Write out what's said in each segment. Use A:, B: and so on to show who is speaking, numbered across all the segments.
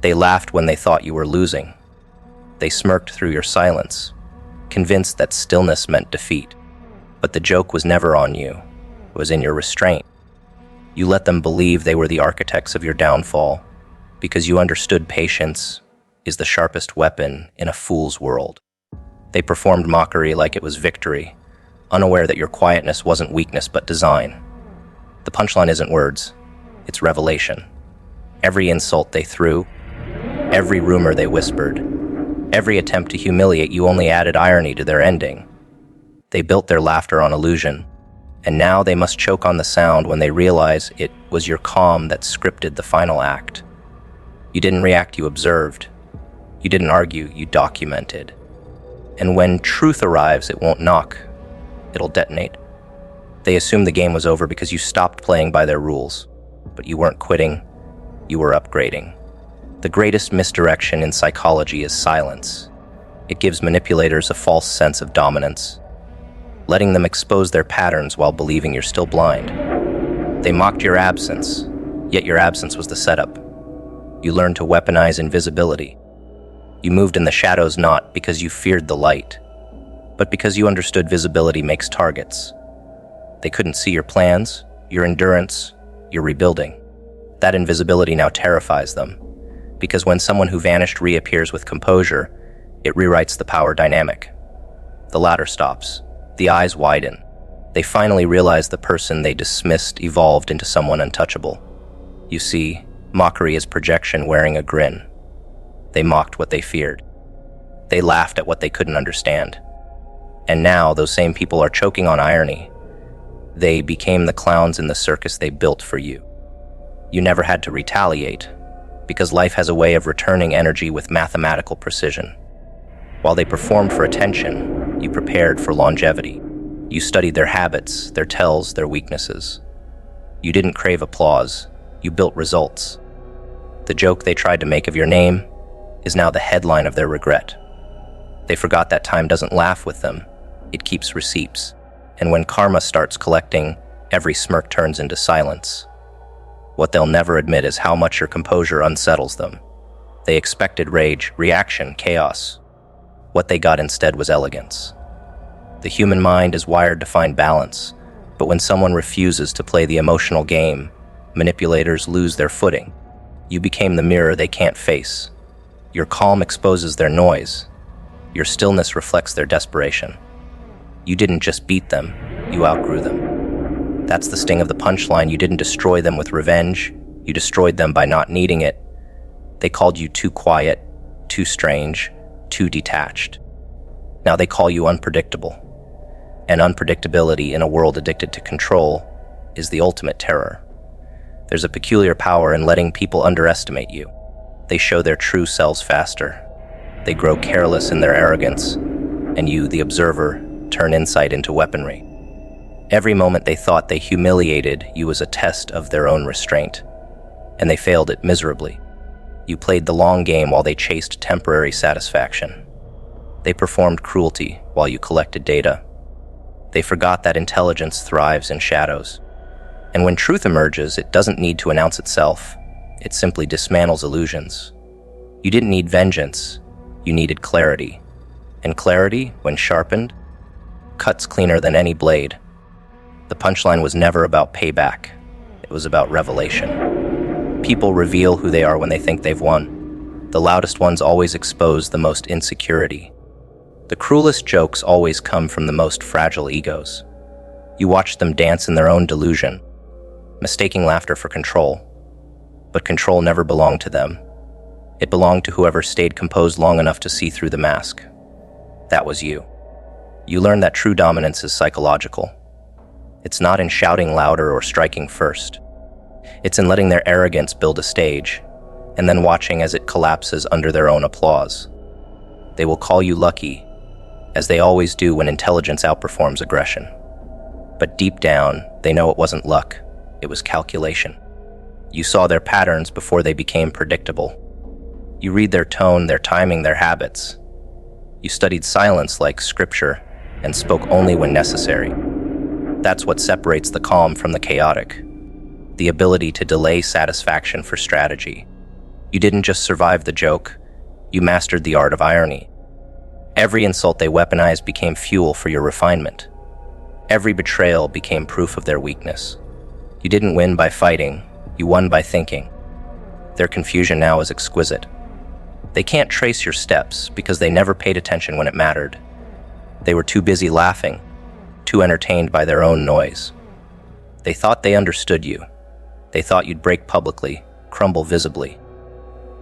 A: They laughed when they thought you were losing. They smirked through your silence, convinced that stillness meant defeat. But the joke was never on you. It was in your restraint. You let them believe they were the architects of your downfall because you understood patience is the sharpest weapon in a fool's world. They performed mockery like it was victory, unaware that your quietness wasn't weakness but design. The punchline isn't words, it's revelation. Every insult they threw, every rumor they whispered, every attempt to humiliate you only added irony to their ending. They built their laughter on illusion, and now they must choke on the sound when they realize it was your calm that scripted the final act. You didn't react, you observed. You didn't argue, you documented. And when truth arrives, it won't knock, it'll detonate. They assumed the game was over because you stopped playing by their rules, but you weren't quitting, you were upgrading. The greatest misdirection in psychology is silence. It gives manipulators a false sense of dominance, letting them expose their patterns while believing you're still blind. They mocked your absence, yet your absence was the setup. You learned to weaponize invisibility. You moved in the shadows not because you feared the light, but because you understood visibility makes targets. They couldn't see your plans, your endurance, your rebuilding. That invisibility now terrifies them, because when someone who vanished reappears with composure, it rewrites the power dynamic. The ladder stops. The eyes widen. They finally realize the person they dismissed evolved into someone untouchable. You see, mockery is projection wearing a grin. They mocked what they feared. They laughed at what they couldn't understand. And now those same people are choking on irony. They became the clowns in the circus they built for you. You never had to retaliate, because life has a way of returning energy with mathematical precision. While they performed for attention, you prepared for longevity. You studied their habits, their tells, their weaknesses. You didn't crave applause, you built results. The joke they tried to make of your name is now the headline of their regret. They forgot that time doesn't laugh with them, it keeps receipts. And when karma starts collecting, every smirk turns into silence. What they'll never admit is how much your composure unsettles them. They expected rage, reaction, chaos. What they got instead was elegance. The human mind is wired to find balance, but when someone refuses to play the emotional game, manipulators lose their footing. You became the mirror they can't face. Your calm exposes their noise. Your stillness reflects their desperation. You didn't just beat them, you outgrew them. That's the sting of the punchline. You didn't destroy them with revenge, you destroyed them by not needing it. They called you too quiet, too strange, too detached. Now they call you unpredictable. And unpredictability in a world addicted to control is the ultimate terror. There's a peculiar power in letting people underestimate you. They show their true selves faster. They grow careless in their arrogance, and you, the observer, turn insight into weaponry. Every moment they thought they humiliated you was a test of their own restraint, and they failed it miserably. You played the long game while they chased temporary satisfaction. They performed cruelty while you collected data. They forgot that intelligence thrives in shadows. And when truth emerges, it doesn't need to announce itself. It simply dismantles illusions. You didn't need vengeance. You needed clarity. And clarity, when sharpened, cuts cleaner than any blade. The punchline was never about payback. It was about revelation. People reveal who they are when they think they've won. The loudest ones always expose the most insecurity. The cruelest jokes always come from the most fragile egos. You watch them dance in their own delusion, mistaking laughter for control. But control never belonged to them. It belonged to whoever stayed composed long enough to see through the mask. That was you. You learned that true dominance is psychological. It's not in shouting louder or striking first. It's in letting their arrogance build a stage, and then watching as it collapses under their own applause. They will call you lucky, as they always do when intelligence outperforms aggression. But deep down, they know it wasn't luck, it was calculation. You saw their patterns before they became predictable. You read their tone, their timing, their habits. You studied silence like scripture and spoke only when necessary. That's what separates the calm from the chaotic. The ability to delay satisfaction for strategy. You didn't just survive the joke, you mastered the art of irony. Every insult they weaponized became fuel for your refinement. Every betrayal became proof of their weakness. You didn't win by fighting, you won by thinking. Their confusion now is exquisite. They can't trace your steps because they never paid attention when it mattered. They were too busy laughing, too entertained by their own noise. They thought they understood you. They thought you'd break publicly, crumble visibly.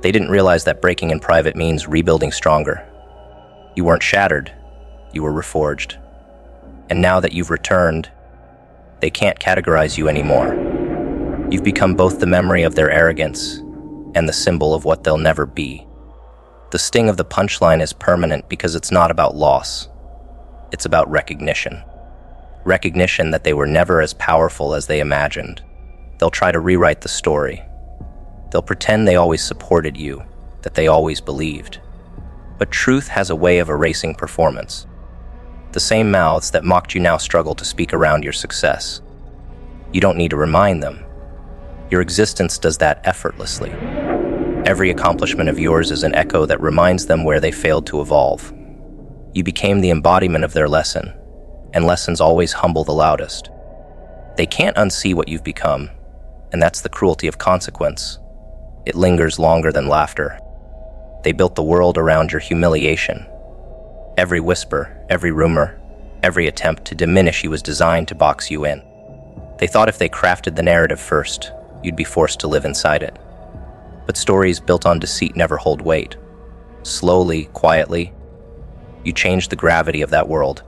A: They didn't realize that breaking in private means rebuilding stronger. You weren't shattered, you were reforged. And now that you've returned, they can't categorize you anymore. You've become both the memory of their arrogance and the symbol of what they'll never be. The sting of the punchline is permanent because it's not about loss. It's about recognition. Recognition that they were never as powerful as they imagined. They'll try to rewrite the story. They'll pretend they always supported you, that they always believed. But truth has a way of erasing performance. The same mouths that mocked you now struggle to speak around your success. You don't need to remind them. Your existence does that effortlessly. Every accomplishment of yours is an echo that reminds them where they failed to evolve. You became the embodiment of their lesson, and lessons always humble the loudest. They can't unsee what you've become, and that's the cruelty of consequence. It lingers longer than laughter. They built the world around your humiliation. Every whisper, every rumor, every attempt to diminish you was designed to box you in. They thought if they crafted the narrative first, you'd be forced to live inside it. But stories built on deceit never hold weight. Slowly, quietly, you changed the gravity of that world.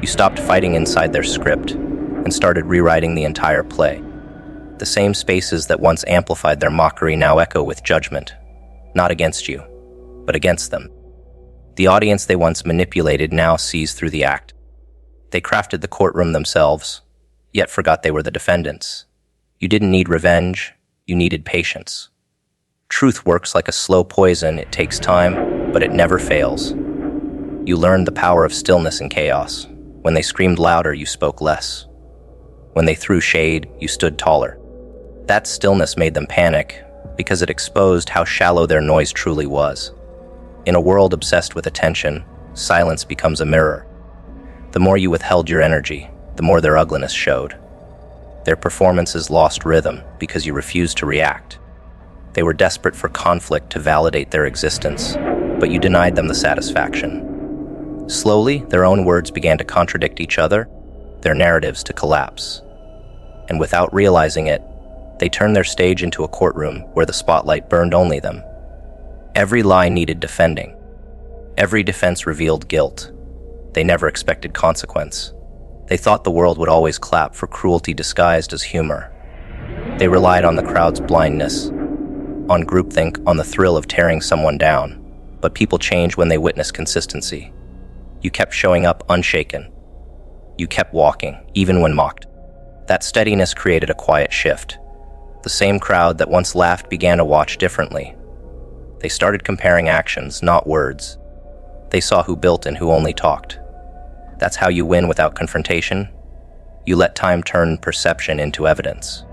A: You stopped fighting inside their script and started rewriting the entire play. The same spaces that once amplified their mockery now echo with judgment, not against you, but against them. The audience they once manipulated now sees through the act. They crafted the courtroom themselves, yet forgot they were the defendants. You didn't need revenge, you needed patience. Truth works like a slow poison. It takes time, but it never fails. You learned the power of stillness in chaos. When they screamed louder, you spoke less. When they threw shade, you stood taller. That stillness made them panic because it exposed how shallow their noise truly was. In a world obsessed with attention, silence becomes a mirror. The more you withheld your energy, the more their ugliness showed. Their performances lost rhythm because you refused to react. They were desperate for conflict to validate their existence, but you denied them the satisfaction. Slowly, their own words began to contradict each other, their narratives to collapse. And without realizing it, they turned their stage into a courtroom where the spotlight burned only them. Every lie needed defending. Every defense revealed guilt. They never expected consequence. They thought the world would always clap for cruelty disguised as humor. They relied on the crowd's blindness, on groupthink, on the thrill of tearing someone down. But people change when they witness consistency. You kept showing up unshaken. You kept walking, even when mocked. That steadiness created a quiet shift. The same crowd that once laughed began to watch differently. They started comparing actions, not words. They saw who built and who only talked. That's how you win without confrontation. You let time turn perception into evidence.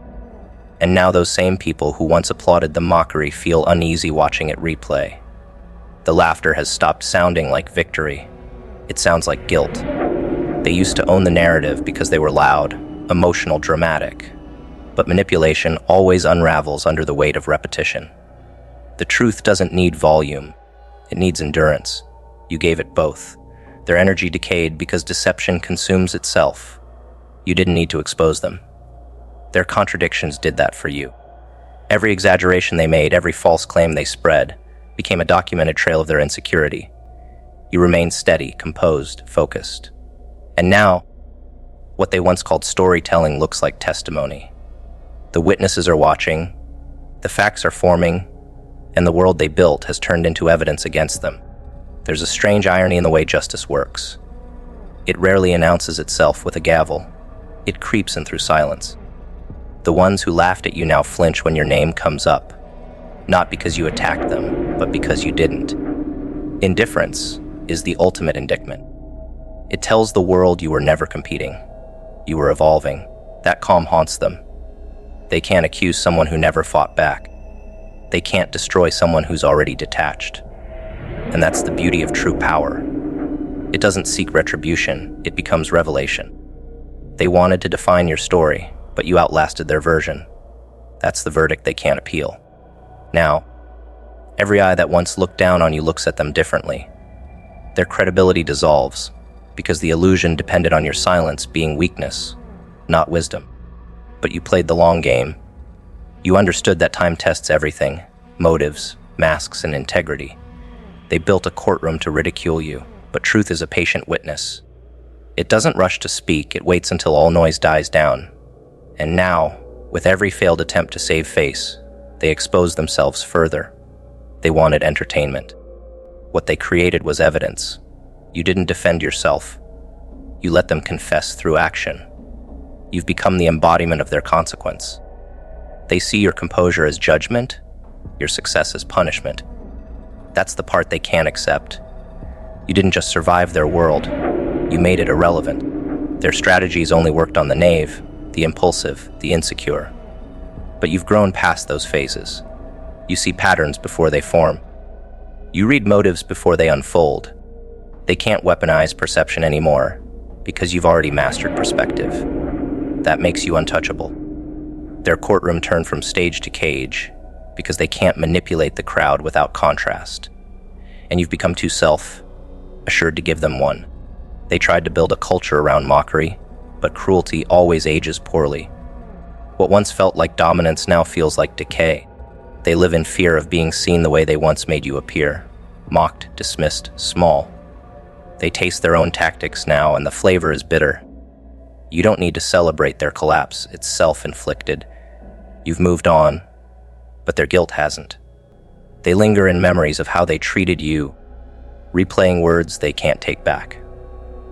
A: And now those same people who once applauded the mockery feel uneasy watching it replay. The laughter has stopped sounding like victory. It sounds like guilt. They used to own the narrative because they were loud, emotional, dramatic. But manipulation always unravels under the weight of repetition. The truth doesn't need volume. It needs endurance. You gave it both. Their energy decayed because deception consumes itself. You didn't need to expose them. Their contradictions did that for you. Every exaggeration they made, every false claim they spread, became a documented trail of their insecurity. You remained steady, composed, focused. And now, what they once called storytelling looks like testimony. The witnesses are watching, the facts are forming, and the world they built has turned into evidence against them. There's a strange irony in the way justice works. It rarely announces itself with a gavel. It creeps in through silence. The ones who laughed at you now flinch when your name comes up, not because you attacked them, but because you didn't. Indifference is the ultimate indictment. It tells the world you were never competing. You were evolving. That calm haunts them. They can't accuse someone who never fought back. They can't destroy someone who's already detached. And that's the beauty of true power. It doesn't seek retribution, it becomes revelation. They wanted to define your story, but you outlasted their version. That's the verdict they can't appeal. Now, every eye that once looked down on you looks at them differently. Their credibility dissolves, because the illusion depended on your silence being weakness, not wisdom. But you played the long game. You understood that time tests everything, motives, masks, and integrity. They built a courtroom to ridicule you, but truth is a patient witness. It doesn't rush to speak, it waits until all noise dies down. And now, with every failed attempt to save face, they expose themselves further. They wanted entertainment. What they created was evidence. You didn't defend yourself. You let them confess through action. You've become the embodiment of their consequence. They see your composure as judgment, your success as punishment. That's the part they can't accept. You didn't just survive their world, you made it irrelevant. Their strategies only worked on the knave, the impulsive, the insecure. But you've grown past those phases. You see patterns before they form. You read motives before they unfold. They can't weaponize perception anymore, because you've already mastered perspective. That makes you untouchable. Their courtroom turned from stage to cage, because they can't manipulate the crowd without contrast. And you've become too self-assured to give them one. They tried to build a culture around mockery, but cruelty always ages poorly. What once felt like dominance now feels like decay. They live in fear of being seen the way they once made you appear, mocked, dismissed, small. They taste their own tactics now, and the flavor is bitter. You don't need to celebrate their collapse, it's self-inflicted. You've moved on, but their guilt hasn't. They linger in memories of how they treated you, replaying words they can't take back.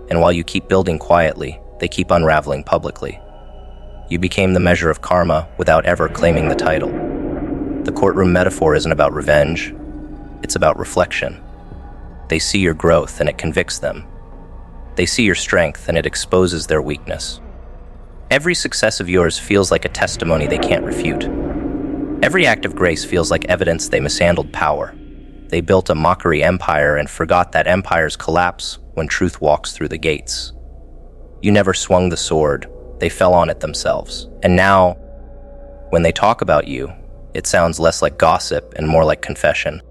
A: And while you keep building quietly, they keep unraveling publicly. You became the measure of karma without ever claiming the title. The courtroom metaphor isn't about revenge, it's about reflection. They see your growth and it convicts them. They see your strength and it exposes their weakness. Every success of yours feels like a testimony they can't refute. Every act of grace feels like evidence they mishandled power. They built a mockery empire and forgot that empires collapse when truth walks through the gates. You never swung the sword, they fell on it themselves. And now, when they talk about you, it sounds less like gossip and more like confession.